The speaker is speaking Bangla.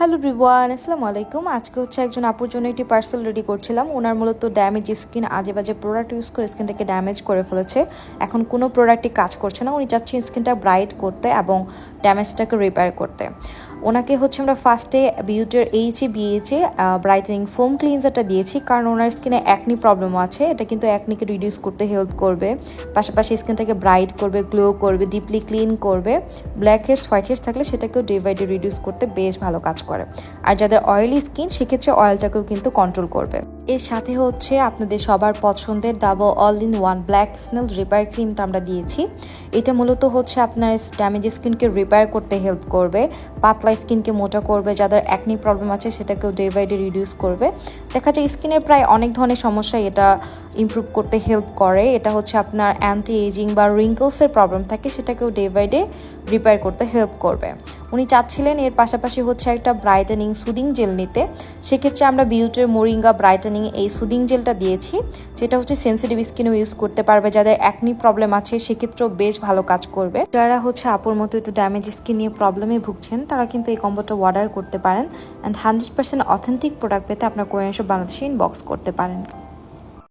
হ্যালো এভরিওয়ান, আসসালামু আলাইকুম। আজকে হচ্ছে একজন আপুর জন্য একটি পার্সেল রেডি করছিলাম। ওনার মূলত ড্যামেজ স্কিন, আজে বাজে প্রোডাক্ট ইউজ করে স্কিনটাকে ড্যামেজ করে ফেলেছে। এখন কোনো প্রোডাক্টই কাজ করছে না। উনি চাচ্ছেন স্কিনটা ব্রাইট করতে এবং ড্যামেজটাকে রিপেয়ার করতে। ওনাকে হচ্ছে আমরা ফার্স্টে বিউটির BHA ব্রাইটেনিং ফোম ক্লিনজারটা দিয়েছি, কারণ ওনার স্কিনে অ্যাকনি প্রবলেম আছে। এটা কিন্তু অ্যাকনিকে রিডিউস করতে হেল্প করবে, পাশাপাশি স্কিনটাকে ব্রাইট করবে, গ্লো করবে, ডিপলি ক্লিন করবে। ব্ল্যাক হেডস, হোয়াইট হেডস থাকলে সেটাকেও ডে বাই ডে রিডিউস করতে বেশ ভালো কাজ করে। আর যাদের অয়েলি স্কিন, সেক্ষেত্রে অয়েলটাকেও কিন্তু কন্ট্রোল করবে। এর সাথে হচ্ছে আপনাদের সবার পছন্দের double all in one black snail repair ক্রিমটা আমরা দিয়েছি। এটা মূলত হচ্ছে আপনার ড্যামেজ স্কিনকে রিপেয়ার করতে হেল্প করবে, পাতলা স্কিনকে মোটা করবে, যাদের অ্যাকনি প্রবলেম আছে সেটাকেও ডে বাই ডে রিডিউস করবে। দেখা যায় স্কিনের প্রায় অনেক ধরনের সমস্যা এটা ইমপ্রুভ করতে হেল্প করে। এটা হচ্ছে আপনার অ্যান্টি এজিং বা রিঙ্কলসের প্রবলেম থাকে, সেটাকেও ডে বাই ডে রিপেয়ার করতে হেল্প করবে। উনি চাচ্ছিলেন এর পাশাপাশি হচ্ছে একটা ব্রাইটেনিং সুদিং জেল নিতে। সেক্ষেত্রে আমরা বিউটির মোরিঙ্গা ব্রাইটেনিং এই সুদিং জেলটা দিয়েছি, যেটা হচ্ছে সেন্সিটিভ স্কিনেও ইউজ করতে পারবে। যাদের অ্যাকনি প্রবলেম আছে সেক্ষেত্রেও বেশ ভালো কাজ করবে। যারা হচ্ছে আপুর মতো একটু ড্যামেজ স্কিন নিয়ে প্রবলেমে ভুগছেন, তারা কিন্তু এই কম্বোটা অর্ডার করতে পারেন। অ্যান্ড 100% অথেন্টিক প্রোডাক্ট পেতে আপনার কোরিয়ান শপ বাংলাদেশে ইনবক্স করতে পারেন।